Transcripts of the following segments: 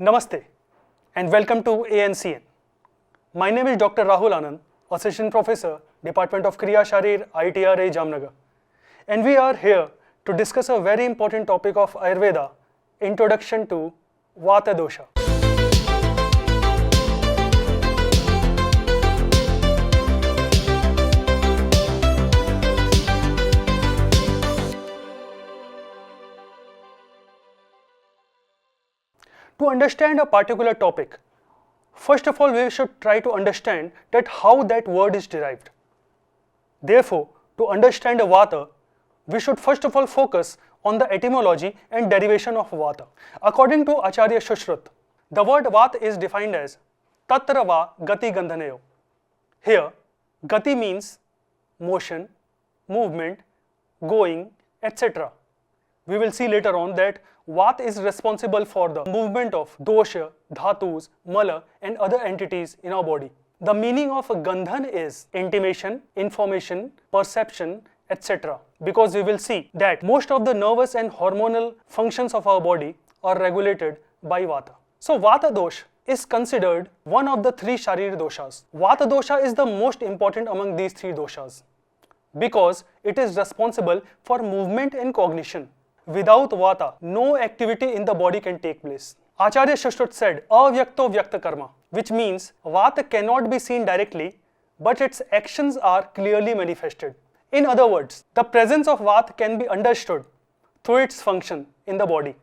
Namaste and welcome to ANCN. My name is Dr. Rahul Anand, Assistant Professor, Department of Kriya Sharir, ITRA Jamnagar. And we are here to discuss a very important topic of Ayurveda, Introduction to Vata Dosha. To understand a particular topic, first of all we should try to understand that how that word is derived. Therefore, to understand a Vata, we should first of all focus on the etymology and derivation of Vata. According to Acharya Shushruta, the word Vata is defined as Tatra va gati gandhanayo. Here, gati means motion, movement, going, etc. We will see later on that Vata is responsible for the movement of dosha, dhatus, mala and other entities in our body. The meaning of a gandhan is intimation, information, perception, etc. Because we will see that most of the nervous and hormonal functions of our body are regulated by Vata. So Vata dosha is considered one of the three Sharir doshas. Vata dosha is the most important among these three doshas because it is responsible for movement and cognition. Without Vata, no activity in the body can take place. Acharya Shushruta said, Avyakto Vyakta Karma, which means Vata cannot be seen directly, but its actions are clearly manifested. In other words, the presence of Vata can be understood through its function in the body.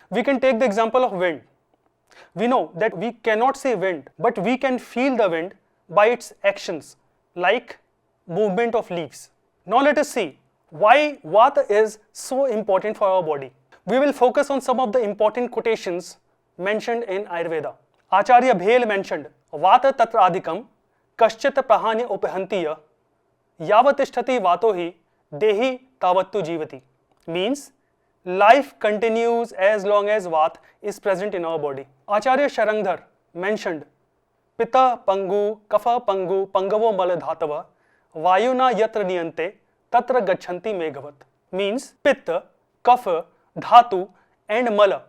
We can take the example of wind. We know that we cannot see wind, but we can feel the wind by its actions, like movement of leaves. Now let us see why Vata is so important for our body. We will focus on some of the important quotations mentioned in Ayurveda. Acharya Bhel mentioned, Vata tatra adhikam kaschit prahanya upahantiya yavatishthati vato hi dehi tavattu jivati. Means, life continues as long as Vata is present in our body. Acharya Sharangdhar mentioned, Pitta pangu kafa pangu pangavo mala dhatava vayuna yatra niyante Tatra Gachanti Meghavat. Means Pitta, Kapha, Dhatu and Mala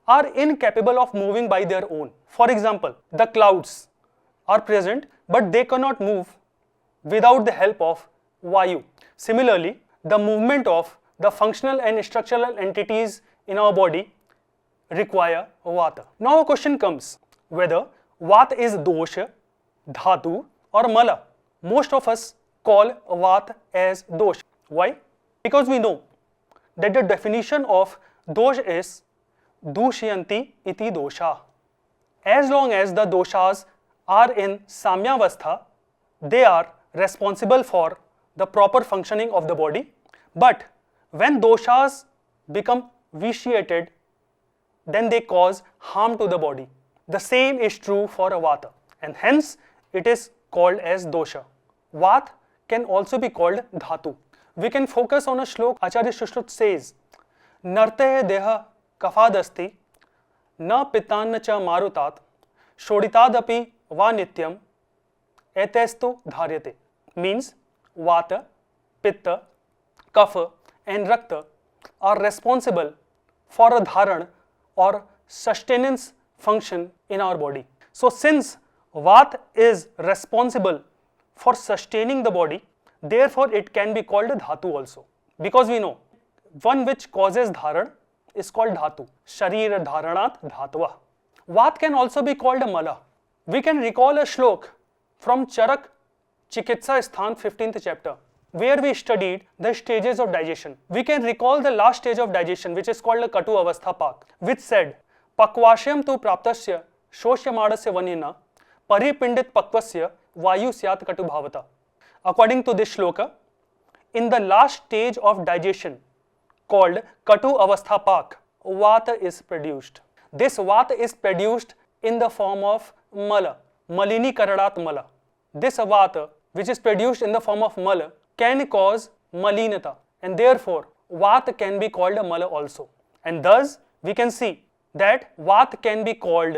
are incapable of moving by their own. For example, the clouds are present but they cannot move without the help of Vayu. Similarly, the movement of the functional and structural entities in our body require Vata. Now a question comes whether Vata is dosha, dhatu or mala. Most of us call Vata as dosh. Why? Because we know that the definition of dosh is dushyanti iti dosha. As long as the doshas are in samyavastha, they are responsible for the proper functioning of the body. But when doshas become vitiated, then they cause harm to the body. The same is true for a Vata, and hence it is called as dosha. Vata can also be called dhatu. We can focus on a shlok. Acharya Shushruta says, Narte deha kafadasti na pitanna cha marutat shoditadapi va nityam etestu dharyate. Means Vata, Pitta, Kapha and Rakta are responsible for a dharan or sustenance function in our body. So since Vata is responsible for sustaining the body, therefore it can be called a dhatu also. Because we know, one which causes dharan is called dhatu. Sharira dharanat dhatva. Vata can also be called a mala. We can recall a shlok from Charak Chikitsa Sthan 15th chapter, where we studied the stages of digestion. We can recall the last stage of digestion, which is called a Katu Avastha Pak, which said, Pakvashyam tu praptasya shosyamadasya vanina paripindit pakvasya Vayu Syat Katu Bhavata. According to this shloka, in the last stage of digestion called Katu Avastha Pak, Vata is produced. This Vata is produced in the form of Mala, Malini Karadat Mala. This Vata, which is produced in the form of Mala, can cause Malinata, and therefore Vata can be called a Mala also. And thus, we can see that Vata can be called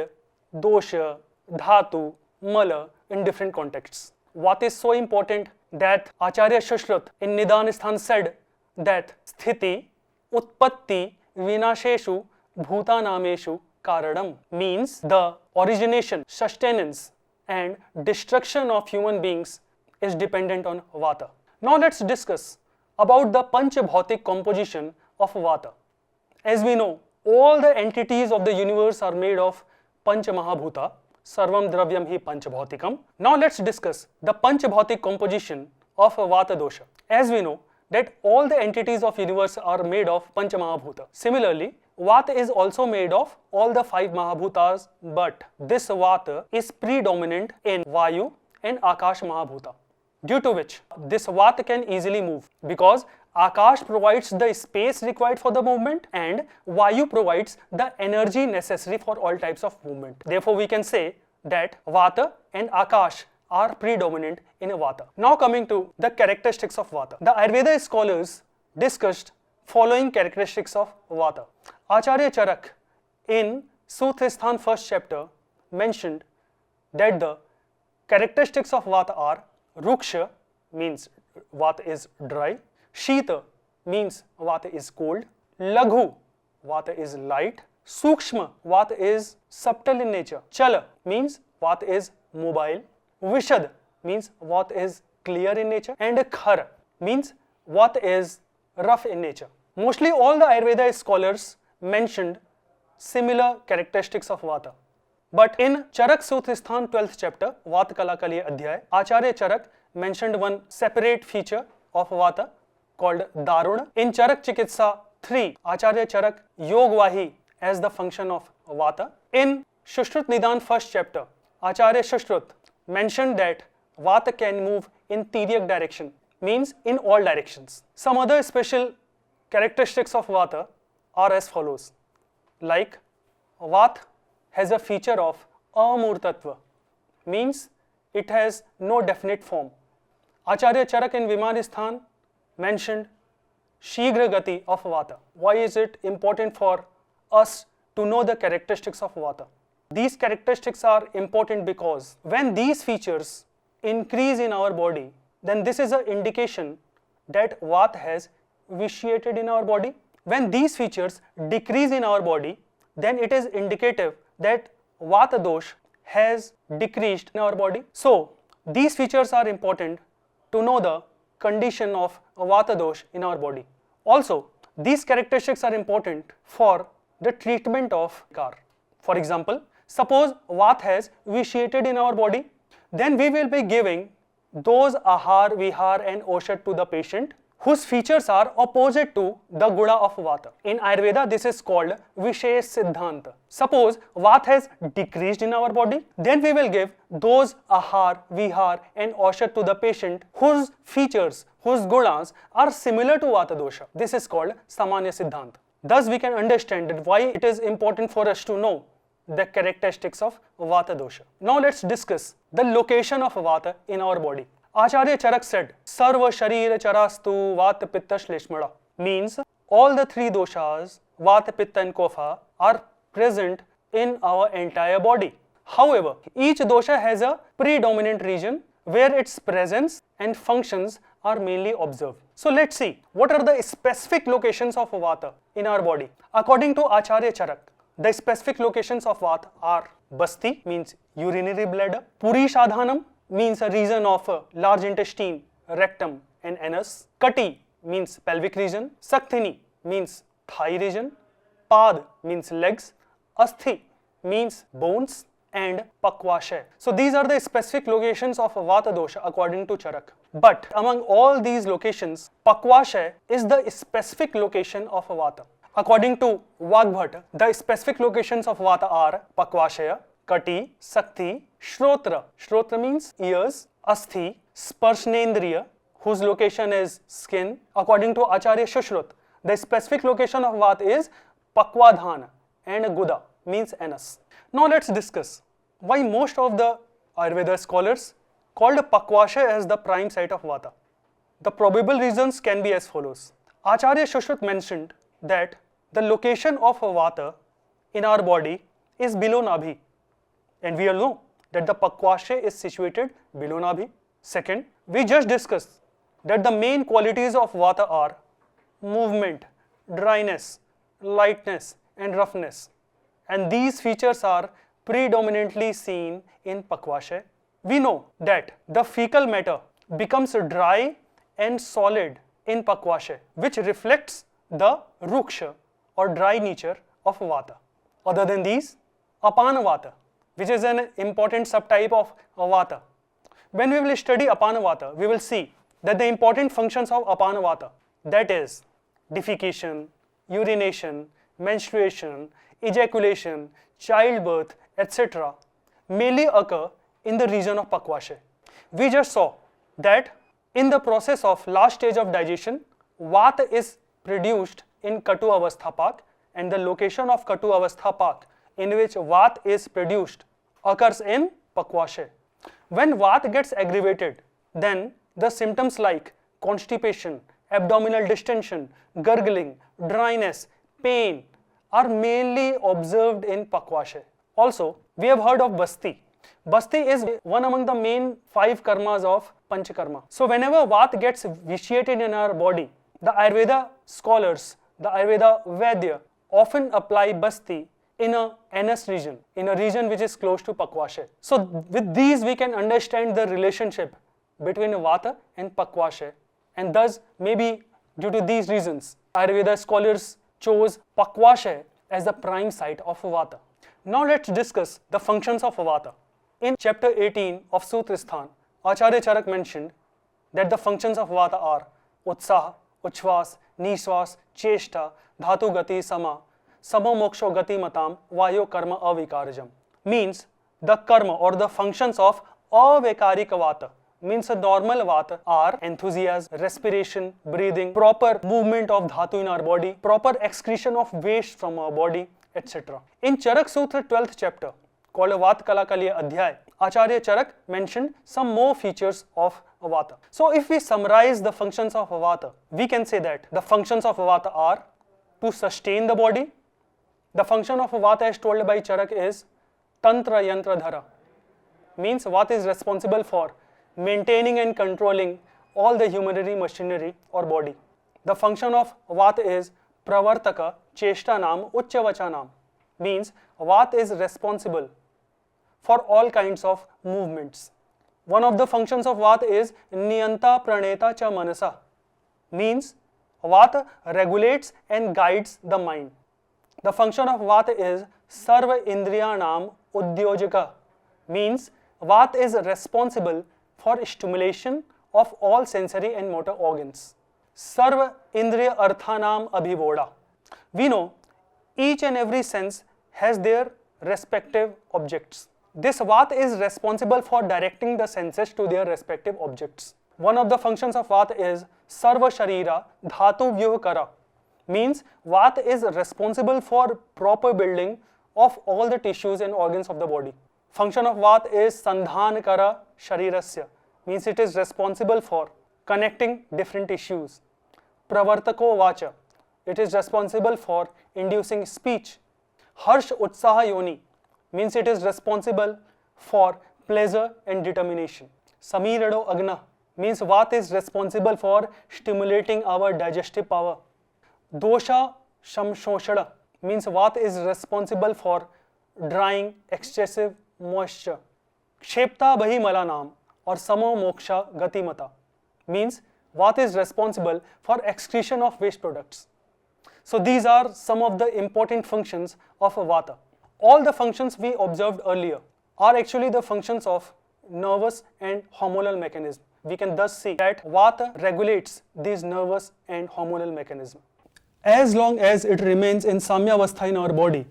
dosha, dhatu, Mala in different contexts. What is so important that Acharya Shushruta in Nidan Sthan said that Sthiti, Utpatti, Vinasheshu, Bhutanameshu, karanam means the origination, sustenance and destruction of human beings is dependent on Vata. Now let's discuss about the Panchabhautik composition of Vata. As we know, all the entities of the universe are made of Panch Mahabhuta, Sarvam Dravyam hi Panchabhautikam. Now let's discuss the Panchabhautik composition of Vata dosha. As we know that all the entities of universe are made of Panch Mahabhuta. Similarly, Vata is also made of all the 5 Mahabhutas, but this Vata is predominant in Vayu and Akash Mahabhuta, due to which this Vata can easily move, because Akash provides the space required for the movement and Vayu provides the energy necessary for all types of movement. Therefore, we can say that Vata and Akash are predominant in Vata. Now coming to the characteristics of Vata. The Ayurveda scholars discussed following characteristics of Vata. Acharya Charak in Sutristhan first chapter mentioned that the characteristics of Vata are Ruksha means Vata is dry, Shita means Vata is cold, Laghu Vata is light, Sukshma Vata is subtle in nature, Chala means Vata is mobile, Vishad means Vata is clear in nature, and Khara means Vata is rough in nature. Mostly all the Ayurveda scholars mentioned similar characteristics of Vata. But in Charak Sutristhan 12th chapter, Vata Kalakali Adhyay, Acharya Charak mentioned one separate feature of Vata called Daruna. In Charak Chikitsa 3, Acharya Charak Yogvahi as the function of Vata. In Shushrut Nidan first chapter, Acharya Shushrut mentioned that Vata can move in Tiryak direction, means in all directions. Some other special characteristics of Vata are as follows. Like Vata has a feature of Amurtatva, means it has no definite form. Acharya Charak in Vimanisthan mentioned Shigra Gati of Vata. Why is it important for us to know the characteristics of Vata? These characteristics are important because when these features increase in our body, then this is an indication that Vata has vitiated in our body. When these features decrease in our body, then it is indicative that Vata dosh has decreased in our body. So, these features are important to know the condition of Vata dosh in our body. Also, these characteristics are important for the treatment of Vikar. For example, suppose Vata has vitiated in our body, then we will be giving those Ahar, Vihar and Oshad to the patient whose features are opposite to the Guna of Vata. In Ayurveda, this is called Vishesh Siddhanta. Suppose Vata has decreased in our body, then we will give those Ahar, Vihar and Oshad to the patient whose features, whose gunas are similar to Vata dosha. This is called Samanya Siddhanta. Thus, we can understand that why it is important for us to know the characteristics of Vata dosha. Now, let's discuss the location of Vata in our body. Acharya Charak said, Sarva Sharira Charastu Vata Pitta Shleshmada, means all the 3 doshas, Vata, Pitta and Kapha, are present in our entire body. However, each dosha has a predominant region where its presence and functions are mainly observed. So let's see what are the specific locations of Vata in our body. According to Acharya Charak, the specific locations of Vata are Basti, means urinary bladder, Purishadhanam, means a region of large intestine, rectum and anus, Kati means pelvic region, Sakthini means thigh region, Pad means legs, Asthi means bones and Pakvashay. So these are the specific locations of Vata dosha according to Charak. But among all these locations, Pakvashay is the specific location of Vata. According to Vagbhat, the specific locations of Vata are Pakvashaya, Kati, Sakti, Shrotra. Shrotra means ears, Asthi, Sparshnendriya, whose location is skin. According to Acharya Shushrut, the specific location of Vata is Pakwadhana and Guda, means anus. Now let's discuss why most of the Ayurveda scholars called Pakvasha as the prime site of Vata. The probable reasons can be as follows. Acharya Shushrut mentioned that the location of Vata in our body is below Nabhi. And we all know that the Pakvasha is situated below Nabhi. Second, we just discussed that the main qualities of Vata are movement, dryness, lightness and roughness. and these features are predominantly seen in Pakwashe. We know that the fecal matter becomes dry and solid in Pakwashe, which reflects the ruksha or dry nature of Vata. Other than these, Apana Vata, which is an important subtype of Vata. When we will study Apana Vata, we will see that the important functions of Apana Vata, that is defecation, urination, menstruation, ejaculation, childbirth, etc., mainly occur in the region of Pakwashe. We just saw that in the process of last stage of digestion, Vata is produced in Katu Avasthapak, and the location of Katu Avasthapak in which Vata is produced occurs in Pakwashe. When Vata gets aggravated, then the symptoms like constipation, abdominal distension, gurgling, dryness, pain are mainly observed in Pakwashe. Also, we have heard of Basti. Basti is one among the main 5 karmas of Panchakarma. So whenever Vata gets vitiated in our body, the Ayurveda scholars, the Ayurveda Vaidya, often apply Basti in a anus region, in a region which is close to Pakwashe. So with these we can understand the relationship between Vata and Pakwashe, and thus maybe due to these reasons, Ayurveda scholars chose Pakwashe as the prime site of Vata. Now let's discuss the functions of Vata. In chapter 18 of Sutrasthan, Acharya Charak mentioned that the functions of Vata are Utsaha, Uchvas, Nishwas, Cheshta, Dhatu Gati Sama, Samo Moksho Gati Matam, Vayo Karma Avikarajam. Means the karma or the functions of Avikarika Vata, means a normal Vata, are enthusiasm, respiration, breathing, proper movement of Dhatu in our body, proper excretion of waste from our body, etc. In Charak Sutra 12th chapter, called Vata Kalakaliya Adhyay, Acharya Charak mentioned some more features of Vata. So if we summarize the functions of Vata, we can say that the functions of Vata are to sustain the body. The function of Vata as told by Charak is Tantra Yantra Dhara, means Vata is responsible for maintaining and controlling all the humanary machinery or body. The function of Vata is Pravartaka Cheshtanam Uchchavachanam, means Vata is responsible for all kinds of movements. One of the functions of Vata is Niyanta Praneta Cha Manasa, means Vata regulates and guides the mind. The function of Vata is Sarva Indriyanam Udyojaka, means Vata is responsible for stimulation of all sensory and motor organs. Sarva Indriya Arthanam Abhivoda. We know each and every sense has their respective objects. This Vata is responsible for directing the senses to their respective objects. One of the functions of Vata is Sarva Sharira Dhatu Vyuhkara, means Vata is responsible for proper building of all the tissues and organs of the body. Function of Vata is Sandhankara Sharirasya, means it is responsible for connecting different tissues. Pravartako Vacha, it is responsible for inducing speech. Harsh Utsaha Yoni, means it is responsible for pleasure and determination. Samirado Agna, means Vata is responsible for stimulating our digestive power. Dosha Shamshoshada, means Vata is responsible for drying excessive moisture. Kshepta Bahi Malanam or Samo Moksha Gatimata, means Vata is responsible for excretion of waste products. So these are some of the important functions of Vata. All the functions we observed earlier are actually the functions of nervous and hormonal mechanism. We can thus see that Vata regulates these nervous and hormonal mechanism. As long as it remains in Samyavastha in our body,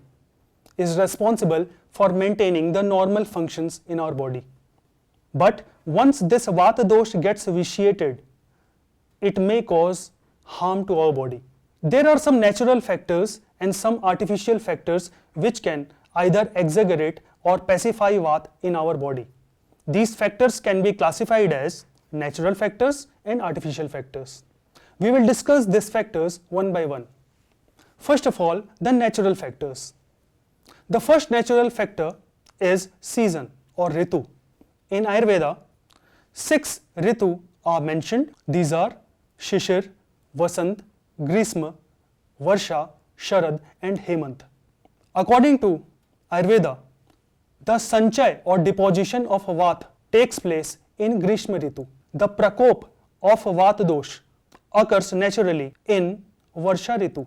is responsible for maintaining the normal functions in our body. But once this Vata dosh gets vitiated, it may cause harm to our body. There are some natural factors and some artificial factors which can either exaggerate or pacify Vata in our body. These factors can be classified as natural factors and artificial factors. We will discuss these factors one by one. First of all, the natural factors. The first natural factor is season or Ritu. In Ayurveda, 6 Ritu are mentioned. These are Shishir, Vasant, Grisma, Varsha, Sharad and Hemant. According to Ayurveda, the sanchay or deposition of Vata takes place in Grishma Ritu. The prakop of Vata dosh occurs naturally in Varsha Ritu.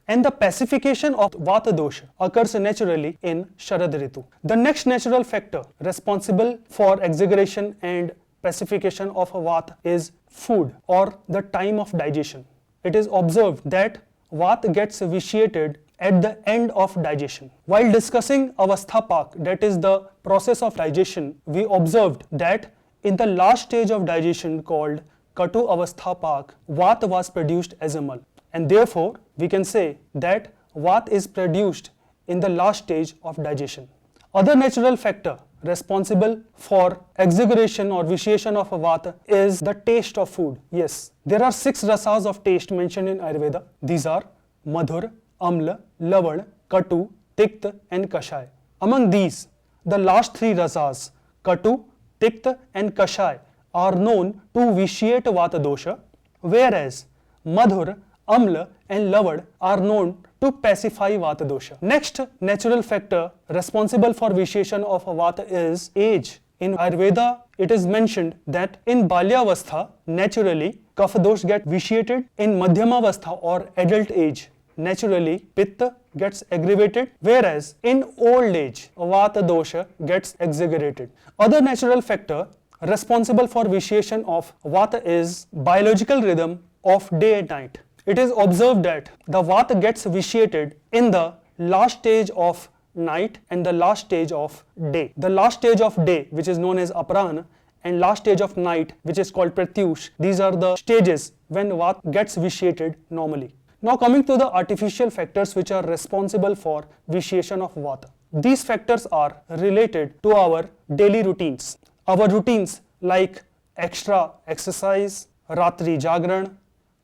And the pacification of Vata dosha occurs naturally in Sharad Ritu. The next natural factor responsible for exaggeration and pacification of Vata is food or the time of digestion. It is observed that Vata gets vitiated at the end of digestion. While discussing Avasthapak, that is the process of digestion, we observed that in the last stage of digestion called Katu Avasthapak, Vata was produced as a mal. And therefore, we can say that Vata is produced in the last stage of digestion. Other natural factor responsible for exaggeration or vitiation of Vata is the taste of food. Yes, there are 6 rasas of taste mentioned in Ayurveda. These are Madhur, Amla, Lavan, Katu, Tikta and Kashay. Among these, the last 3 rasas, Katu, Tikta and Kashay, are known to vitiate Vata dosha, whereas Madhur, Amla and Lavan are known to pacify Vata dosha. Next natural factor responsible for vitiation of Vata is age. In Ayurveda, it is mentioned that in Balyavastha, naturally, Kapha dosh get vitiated. In Madhyamavastha or adult age, naturally, Pitta gets aggravated, whereas in old age, Vata dosha gets exaggerated. Other natural factor responsible for vitiation of Vata is biological rhythm of day and night. It is observed that the Vata gets vitiated in the last stage of night and the last stage of day. The last stage of day, which is known as Aparana, and last stage of night, which is called Pratyush, these are the stages when Vata gets vitiated normally. Now coming to the artificial factors which are responsible for vitiation of Vata. These factors are related to our daily routines. Our routines like extra exercise, Ratri Jagran,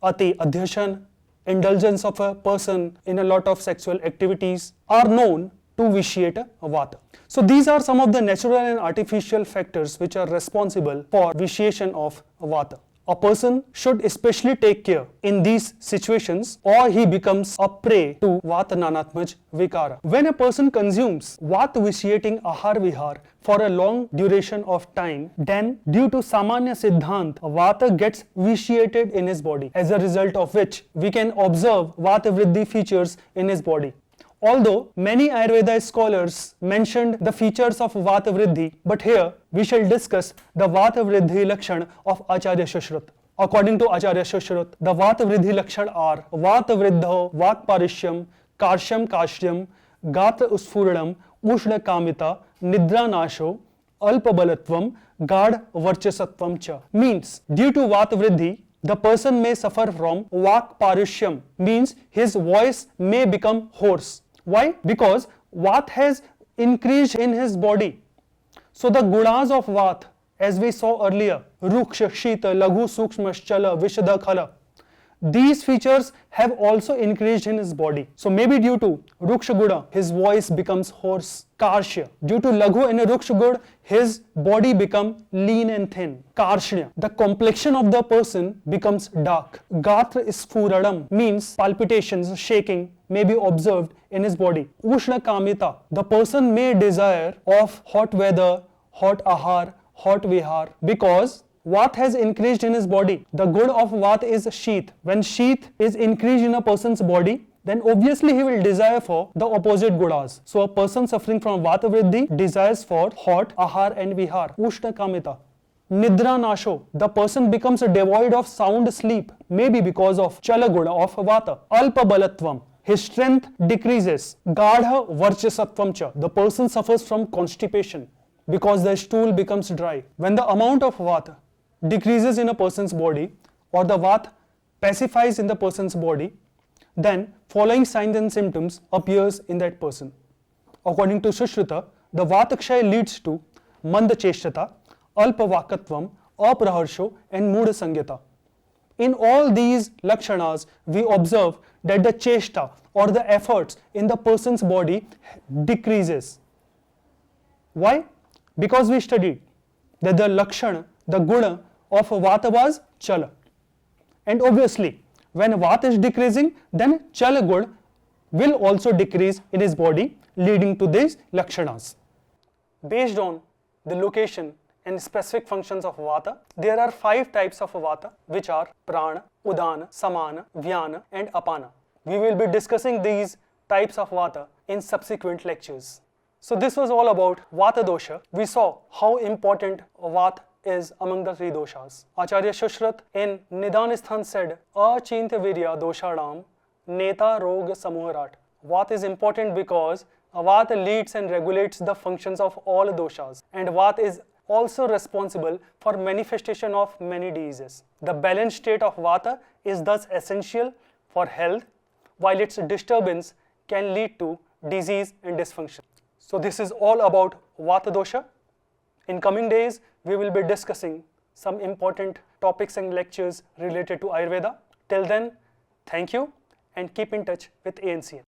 Ati Adhyashan, indulgence of a person in a lot of sexual activities are known to vitiate Vata. So these are some of the natural and artificial factors which are responsible for vitiation of Vata. A person should especially take care in these situations or he becomes a prey to Vata Nanatmaj Vikara. When a person consumes Vata vitiating Ahar Vihar for a long duration of time, then due to Samanya Siddhant, Vata gets vitiated in his body, as a result of which we can observe Vata Vriddhi features in his body. Although many Ayurveda scholars mentioned the features of Vata Vriddhi, but here we shall discuss the Vata Vriddhi Lakshan of Acharya Shushrut. According to Acharya Shushrut, the Vata Vriddhi Lakshan are Vata Vriddho, Vak Parishyam, Karsham Kashryam, Gatra Usfuranam, Ushna Kamita, Nidra Nasho, Alpa Balatvam, Gad Varchasatvam Cha. Means, due to Vata Vriddhi, the person may suffer from Vak Parishyam, means his voice may become hoarse. Why? Because Vata has increased in his body. So the gunas of Vata, as we saw earlier, Ruksha, Shita, Laghu, Sukshma, Chala, Vishada, Khala, these features have also increased in his body. So maybe due to Ruksha Guna, his voice becomes hoarse. Karshya, due to Laghu and Ruksha Guna, his body becomes lean and thin. Karshya, the complexion of the person becomes dark. Gatra Sphuranam means palpitations, shaking may be observed in his body. Ushna Kamita, the person may desire of hot weather, hot ahar, hot vihar, because Vata has increased in his body. The good of Vata is Sheath. When Sheath is increased in a person's body, then obviously he will desire for the opposite gunas. So a person suffering from Vata Vriddhi desires for hot, ahar and vihar. Ushna Kamita. Nidra Nasho, the person becomes devoid of sound sleep, maybe because of Chala Guna of Vata. Alpa Balatvam, his strength decreases. Gadha Varchasatvam Cha, the person suffers from constipation because the stool becomes dry. When the amount of Vata decreases in a person's body or the Vata pacifies in the person's body, then following signs and symptoms appears in that person. According to Sushruta, the Vatakshay leads to Manda Cheshtata, Alpa Vakatvam, Apraharsho and Muda Sangyata. In all these lakshanas, we observe that the cheshta or the efforts in the person's body decreases. Why? Because we studied that the lakshana, the guna of Vata was Chala. And obviously, when Vata is decreasing, then Chala guna will also decrease in his body, leading to these lakshanas. Based on the location and specific functions of Vata, there are 5 types of Vata, which are Prana, Udana, Samana, Vyana and Apana. We will be discussing these types of Vata in subsequent lectures. So this was all about Vata dosha. We saw how important Vata is among the 3 doshas. Acharya Shushrat in Nidanisthan said, Achintya virya doshadam neta rog samuharat. Vata is important because Vata leads and regulates the functions of all doshas, and Vata is also responsible for manifestation of many diseases. The balanced state of Vata is thus essential for health, while its disturbance can lead to disease and dysfunction. So this is all about Vata dosha. In coming days, we will be discussing some important topics and lectures related to Ayurveda. Till then, thank you and keep in touch with ANCN.